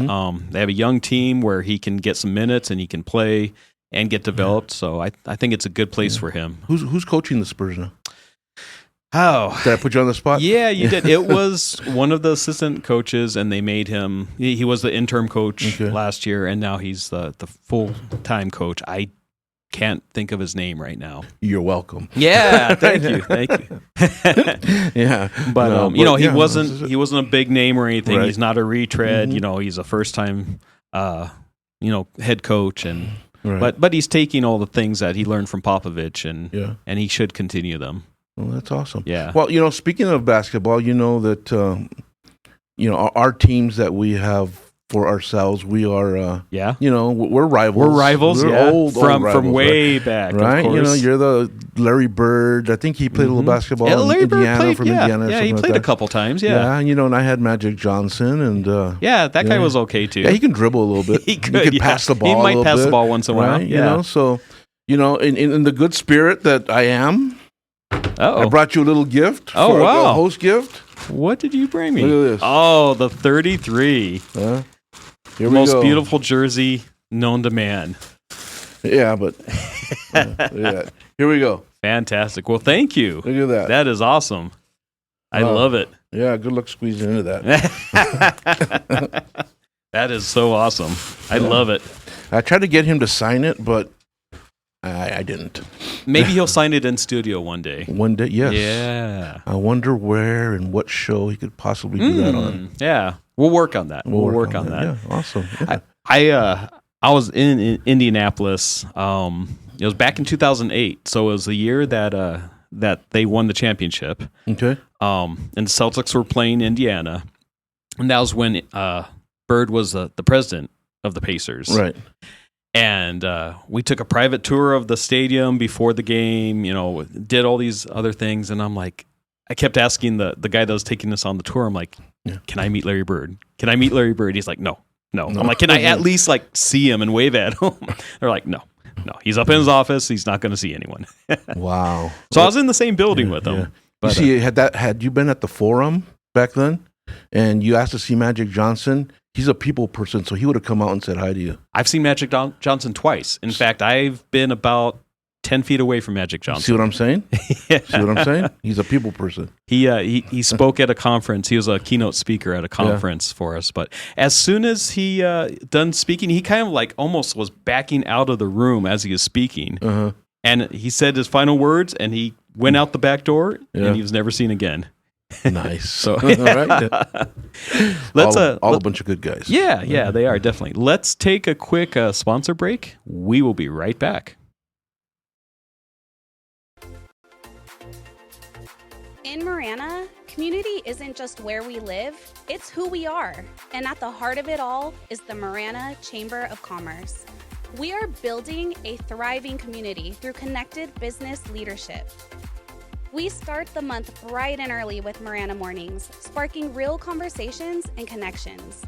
They have a young team where he can get some minutes and he can play and get developed, so I think it's a good place for him. Who's coaching the Spurs now? Oh. Did I put you on the spot? Yeah, you did. It was one of the assistant coaches, and they made him, he was the interim coach last year, and now he's the full-time coach. I can't think of his name right now. You're welcome. Yeah, thank you. Yeah. But, he wasn't a big name or anything. He's not a retread. He's a first-time, head coach, and but he's taking all the things that he learned from Popovich, and he should continue them. Well, that's awesome. Yeah. Well, speaking of basketball, that our teams that we have for ourselves, we are we're rivals. We're rivals. We're old rivals, from way back. Right. Of course. You're the Larry Bird. I think he played a little basketball in Larry Indiana, Bird played, from Indiana. Yeah, he played a couple times. Yeah. And I had Magic Johnson, and that guy was okay too. Yeah, he can dribble a little bit. He could pass the ball. He might a little pass bit, the ball once in a while. Right? So in the good spirit that I am. I brought you a little gift. Oh, wow. A host gift. What did you bring me? Look at this. Oh, the 33. Here the most beautiful jersey known to man. Yeah, but here we go. Fantastic. Well, thank you. Look at that. That is awesome. I love it. Yeah, good luck squeezing into that. That is so awesome. I love it. I tried to get him to sign it, but I didn't. Maybe he'll sign it in studio one day. One day, yes. Yeah. I wonder where and what show he could possibly do that on. Yeah. We'll work on that. We'll work on that. Yeah, awesome. Yeah. I was in Indianapolis. It was back in 2008, so it was the year that they won the championship. Okay. And the Celtics were playing Indiana, and that was when Bird was the president of the Pacers. Right. And we took a private tour of the stadium before the game, did all these other things. And I'm like, I kept asking the guy that was taking us on the tour, I'm like, can I meet Larry Bird? Can I meet Larry Bird? He's like, no. I'm like, can I at least see him and wave at him? They're like, no. He's up in his office. He's not going to see anyone. Wow. So I was in the same building with him. Yeah. But, you see, had you been at the Forum back then and you asked to see Magic Johnson, he's a people person, so he would have come out and said hi to you. I've seen Magic Johnson twice. In fact, I've been about 10 feet away from Magic Johnson. See what I'm saying? See what I'm saying? He's a people person. He spoke at a conference. He was a keynote speaker at a conference for us. But as soon as he done speaking, he kind of almost was backing out of the room as he was speaking. Uh-huh. And he said his final words, and he went out the back door, and he was never seen again. Nice. So, all right. Let's all a bunch of good guys. Yeah, they are definitely. Let's take a quick sponsor break. We will be right back. In Marana, community isn't just where we live, it's who we are. And at the heart of it all is the Marana Chamber of Commerce. We are building a thriving community through connected business leadership. We start the month bright and early with Marana Mornings, sparking real conversations and connections.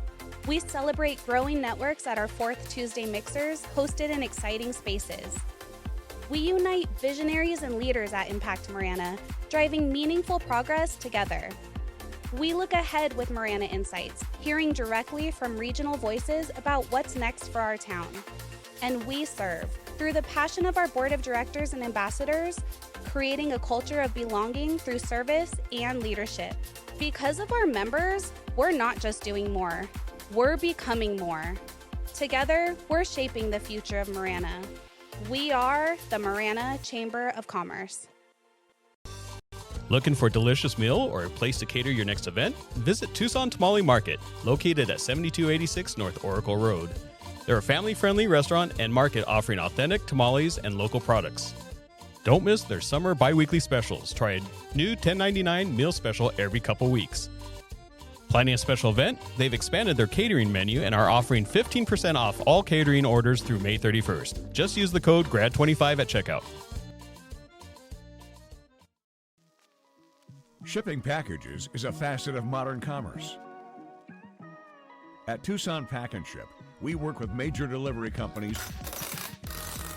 We celebrate growing networks at our 4th Tuesday mixers hosted in exciting spaces. We unite visionaries and leaders at Impact Marana, driving meaningful progress together. We look ahead with Marana Insights, hearing directly from regional voices about what's next for our town. And we serve, through the passion of our board of directors and ambassadors, creating a culture of belonging through service and leadership. Because of our members, we're not just doing more, we're becoming more. Together, we're shaping the future of Marana. We are the Marana Chamber of Commerce. Looking for a delicious meal or a place to cater your next event? Visit Tucson Tamale Market, located at 7286 North Oracle Road. They're a family-friendly restaurant and market offering authentic tamales and local products. Don't miss their summer bi-weekly specials. Try a new $10.99 meal special every couple weeks. Planning a special event? They've expanded their catering menu and are offering 15% off all catering orders through May 31st. Just use the code GRAD25 at checkout. Shipping packages is a facet of modern commerce. At Tucson Pack and Ship, we work with major delivery companies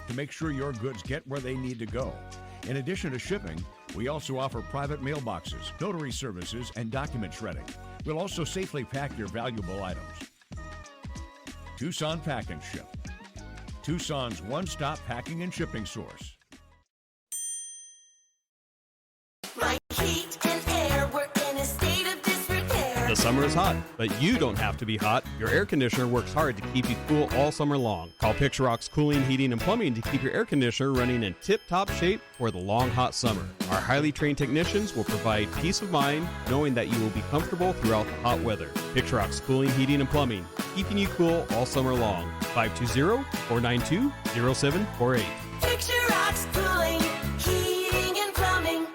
to make sure your goods get where they need to go. In addition to shipping, we also offer private mailboxes, notary services, and document shredding. We'll also safely pack your valuable items. Tucson Pack and Ship, Tucson's one-stop packing and shipping source. My heat and air were in a state of disrepair. The summer is hot, but you don't have to be hot. Your air conditioner works hard to keep you cool all summer long. Call Picture Rock's Cooling, Heating, and Plumbing to keep your air conditioner running in tip-top shape for the long, hot summer. Our highly trained technicians will provide peace of mind knowing that you will be comfortable throughout the hot weather. Picture Rock's Cooling, Heating, and Plumbing, keeping you cool all summer long. 520-492-0748. Picture Rocks Cooling, Heating, and Plumbing.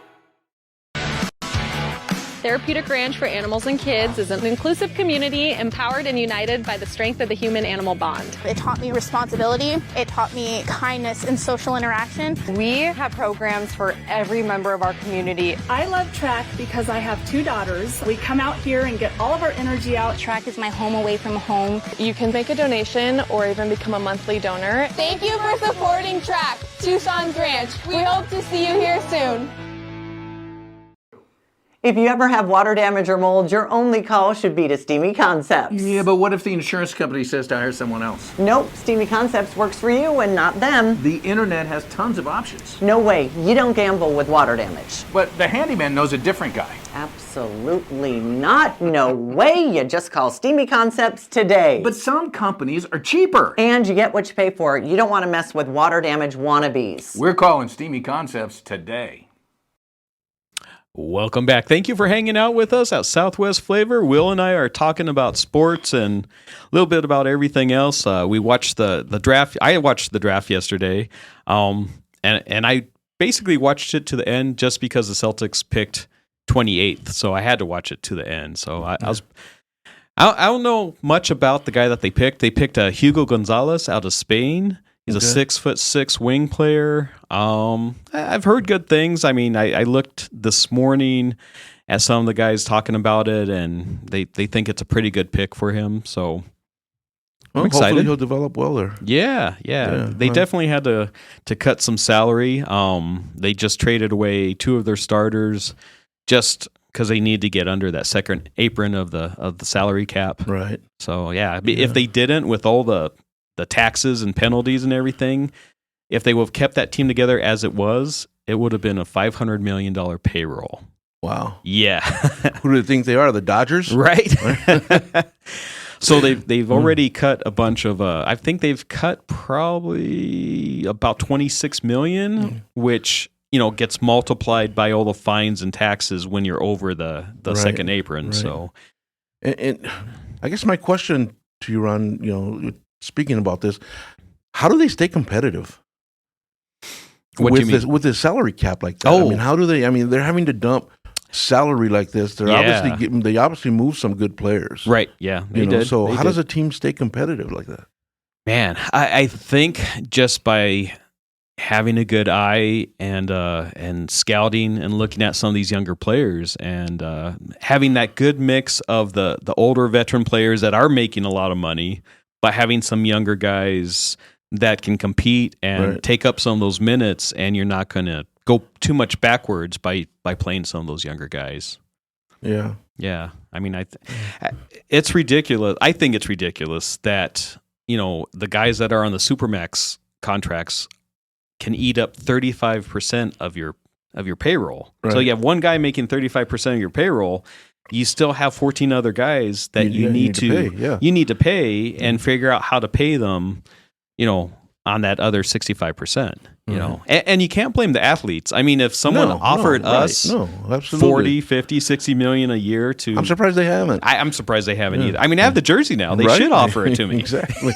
Therapeutic Ranch for Animals and Kids is an inclusive community empowered and united by the strength of the human-animal bond. It taught me responsibility. It taught me kindness and social interaction. We have programs for every member of our community. I love track because I have 2 daughters. We come out here and get all of our energy out. Track is my home away from home. You can make a donation or even become a monthly donor. Thank you for supporting Track, Tucson's Ranch. We hope to see you here soon. If you ever have water damage or mold, your only call should be to Steamy Concepts. Yeah, but what if the insurance company says to hire someone else? Nope, Steamy Concepts works for you and not them. The internet has tons of options. No way, you don't gamble with water damage. But the handyman knows a different guy. Absolutely not. No way, you just call Steamy Concepts today. But some companies are cheaper. And you get what you pay for. You don't want to mess with water damage wannabes. We're calling Steamy Concepts today. Welcome back. Thank you for hanging out with us at Southwest Flavor. Will and I are talking about sports and a little bit about everything else. We watched the draft. I watched the draft yesterday, and I basically watched it to the end just because the Celtics picked 28th, so I had to watch it to the end. So I don't know much about the guy that they picked. They picked Hugo Gonzalez out of Spain. He's a 6'6" wing player. I've heard good things. I mean, I looked this morning at some of the guys talking about it, and they think it's a pretty good pick for him. So I'm excited. Hopefully he'll develop well there. Yeah. They definitely had to cut some salary. They just traded away 2 of their starters just because they need to get under that second apron of the salary cap. Right. So if they didn't, with all the taxes and penalties and everything, if they would have kept that team together as it was, it would have been a $500 million payroll. Wow. Yeah. Who do you think they are? The Dodgers? Right. So they've already cut a bunch of, I think they've cut probably about $26 million, which, gets multiplied by all the fines and taxes when you're over the second apron. Right. So, and I guess my question to you, Ron, speaking about this, how do they stay competitive? What do you mean? With this salary cap like that? I mean, how do they? I mean, they're having to dump salary like this, they obviously move some good players. Right. Yeah. They did. So They how did. does a team stay competitive like that? Man, I think just by having a good eye and scouting and looking at some of these younger players and having that good mix of the older veteran players that are making a lot of money, but having some younger guys that can compete and take up some of those minutes, and you're not going to go too much backwards by playing some of those younger guys. Yeah. Yeah. I mean, it's ridiculous. I think it's ridiculous that, the guys that are on the Supermax contracts can eat up 35% of your payroll. Right. So you have one guy making 35% of your payroll. You still have 14 other guys that you need to pay, you need to pay and figure out how to pay them, on that other 65%. And you can't blame the athletes. I mean, if someone offered us 40, 50, 60 million a year to... I'm surprised they haven't. I'm surprised they haven't either. I mean, I have the jersey now. They should offer it to me. Exactly.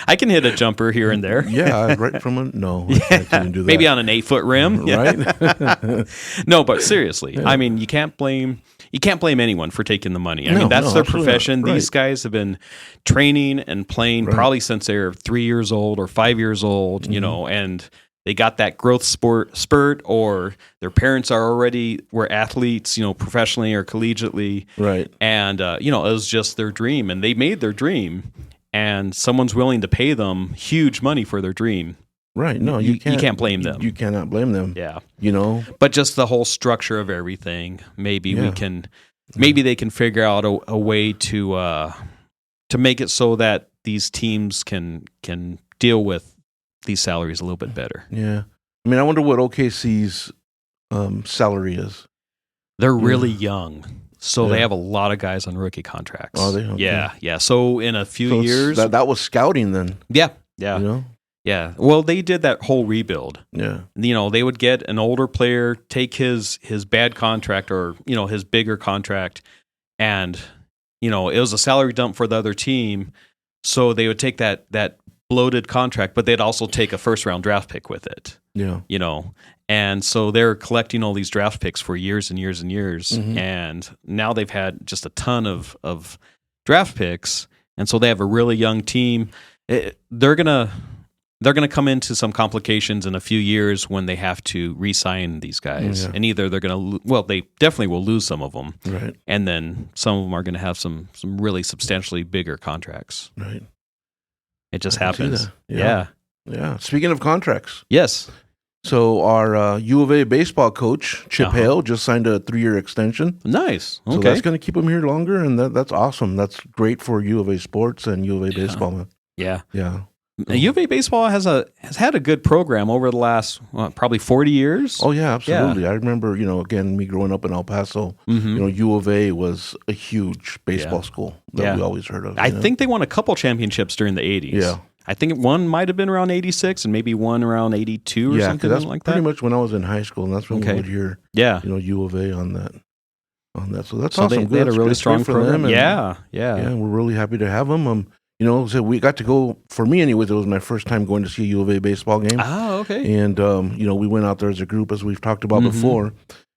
I can hit a jumper here and there. Yeah, right from a... No, I can't do that. Maybe on an 8-foot rim. Right? No, but seriously, I mean, you can't blame anyone for taking the money. I mean, that's their profession. Right. These guys have been training and playing probably since they're 3 years old or 5 years old, and they got that growth spurt, or their parents were athletes, professionally or collegiately. Right. And, it was just their dream, and they made their dream, and someone's willing to pay them huge money for their dream. Right. No, you can't blame them. You cannot blame them. Yeah. But just the whole structure of everything, maybe they can figure out a way to make it so that these teams can deal with these salaries a little bit better. Yeah. I mean, I wonder what OKC's salary is. They're really young. So they have a lot of guys on rookie contracts. Oh, they? Okay. Yeah. So in a few years... That was scouting then. Yeah. Yeah. Well, they did that whole rebuild. Yeah. They would get an older player, take his bad contract or, his bigger contract, and, it was a salary dump for the other team. So they would take that bloated contract, but they'd also take a first-round draft pick with it. Yeah. And so they're collecting all these draft picks for years and years and years. Mm-hmm. And now they've had just a ton of draft picks. And so they have a really young team. They're gonna come into some complications in a few years when they have to re-sign these guys. Yeah. And either they're going to, they definitely will lose some of them. Right. And then some of them are going to have some really substantially bigger contracts. Right. It just happens. Yeah. Speaking of contracts. Yes. So our U of A baseball coach, Chip Hale, just signed a 3-year extension. Nice. Okay. So that's going to keep him here longer, and that's awesome. That's great for U of A sports and U of A baseball, man. Yeah. Yeah. U of A baseball has had a good program over the last probably 40 years. Oh yeah, absolutely. Yeah. I remember, again, me growing up in El Paso. Mm-hmm. U of A was a huge baseball school that we always heard of. I think they won a couple championships during the 80s. Yeah. I think one might have been around 86 and maybe one around 82 or something that's like that. Pretty much when I was in high school, and that's when we would hear, U of A on that. So that's awesome. They had a really strong program. Yeah. We're really happy to have them. So we got to go, for me anyways, it was my first time going to see a U of A baseball game. Oh, okay. And, we went out there as a group, as we've talked about before.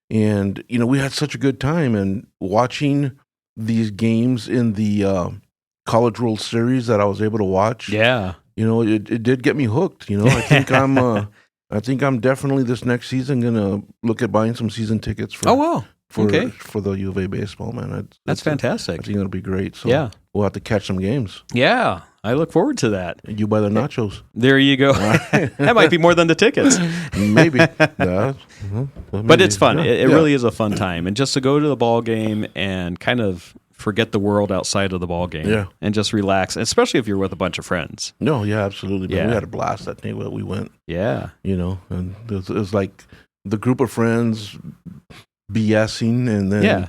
And, we had such a good time. And watching these games in the College World Series that I was able to watch, it did get me hooked. I think I'm definitely this next season going to look at buying some season tickets for for the U of A baseball, man. That's fantastic. I think it'll be great. So we'll have to catch some games. Yeah, I look forward to that. You buy the nachos. There you go. That might be more than the tickets. Maybe. But it's fun. It really is a fun time. And just to go to the ball game and kind of forget the world outside of the ball game and just relax, especially if you're with a bunch of friends. No, yeah, absolutely. But we had a blast that day when we went. Yeah. And it was like the group of friends BSing and then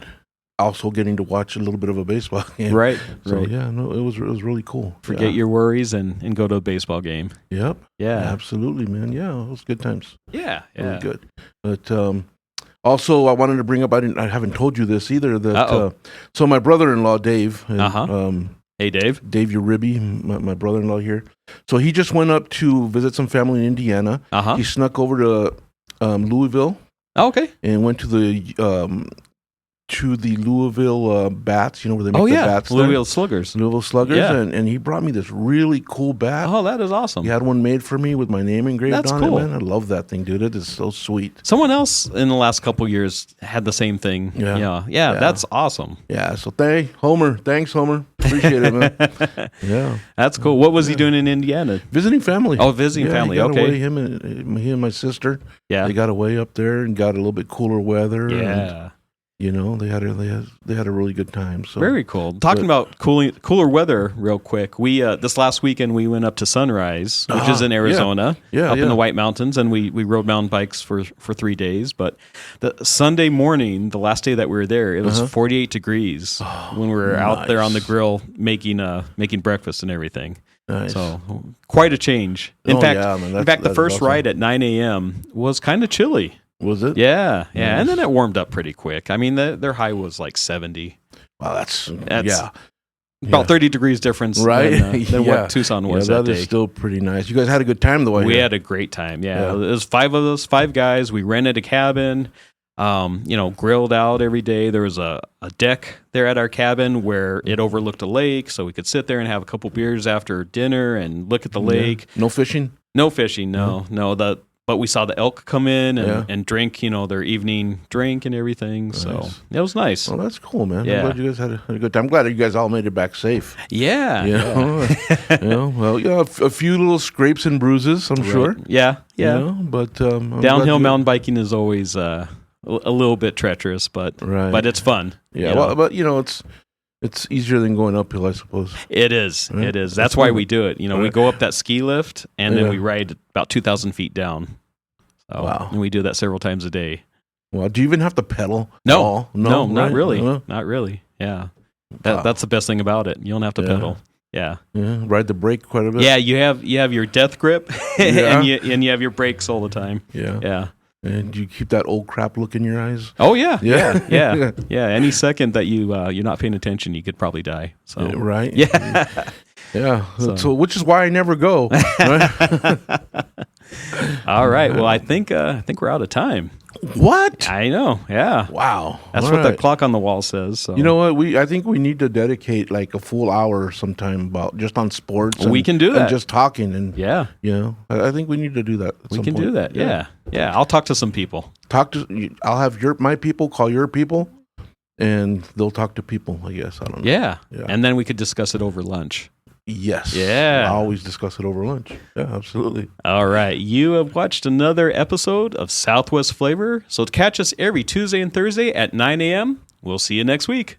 also getting to watch a little bit of a baseball game. Right. So it was really cool. Forget your worries and go to a baseball game. Yep. Yeah. Absolutely, man. Yeah, it was good times. Yeah. Really good. But also I wanted to bring up, I haven't told you this either, that so my brother-in-law Dave hey Dave. Dave Uribe, my brother-in-law here. So he just went up to visit some family in Indiana. He snuck over to Louisville. Okay. And went to the to the Louisville bats, where they make the bats. Louisville Sluggers. Louisville Sluggers, Yeah. and he brought me this really cool bat. Oh, that is awesome. He had one made for me with my name engraved That's on cool. it, man. I love that thing, dude. It is so sweet. Someone else in the last couple years had the same thing. Yeah, that's awesome. Yeah, so thanks, Homer. Appreciate it, man. Yeah. That's cool. What was he doing in Indiana? Visiting family. Oh, visiting family. He got Okay. away, him and my sister. Yeah. They got away up there and got a little bit cooler weather. Yeah. And, they had a really good time. So very cool. Talking about cooler weather, real quick. We this last weekend we went up to Sunrise, which is in Arizona, up in the White Mountains, and we rode mountain bikes for 3 days. But the Sunday morning, the last day that we were there, it was 48 degrees when we were out there on the grill making breakfast and everything. Nice. So quite a change. In fact, the first ride at 9 a.m. was kind of chilly. Was it? Yeah. And then it warmed up pretty quick. I mean, their high was like 70. Wow, that's about 30 degrees difference than what Tucson was that day. That is still pretty nice. You guys had a good time, though. We had a great time, yeah. It was 5 of us, 5 guys. We rented a cabin, grilled out every day. There was a deck there at our cabin where it overlooked a lake, so we could sit there and have a couple beers after dinner and look at the lake. No fishing? No fishing, no. But we saw the elk come in and drink, their evening drink and everything. Nice. So it was nice. Well, that's cool, man. Yeah. I'm glad you guys had a good time. I'm glad you guys all made it back safe. Yeah. A few little scrapes and bruises, I'm sure. Yeah. But downhill mountain biking is always a little bit treacherous, but it's fun. Yeah. Well, but it's easier than going uphill, I suppose. It is. Right? It is. That's why we do it. We go up that ski lift and then we ride about 2,000 feet down. So, wow. And we do that several times a day. Well, do you even have to pedal? No, not really. Not really. Yeah. That's the best thing about it. You don't have to pedal. Yeah. Ride the brake quite a bit. Yeah, you have your death grip and you have your brakes all the time. Yeah. And do you keep that old crap look in your eyes? Oh yeah. Yeah. Any second that you're not paying attention, you could probably die. So right. Yeah. Yeah. So which is why I never go. Right? All right. Well, I think we're out of time. What? I know. Yeah. Wow. That's what the clock on the wall says. So. You know what? I think we need to dedicate like a full hour sometime just on sports. We can do that. And just talking and I think we need to do that. We can do that. Yeah. I'll talk to some people. I'll have my people call your people, and they'll talk to people. I guess I don't know. Yeah. And then we could discuss it over lunch. Yes. Yeah. I always discuss it over lunch. Yeah, absolutely. All right. You have watched another episode of Southwest Flavor. So catch us every Tuesday and Thursday at 9 a.m. We'll see you next week.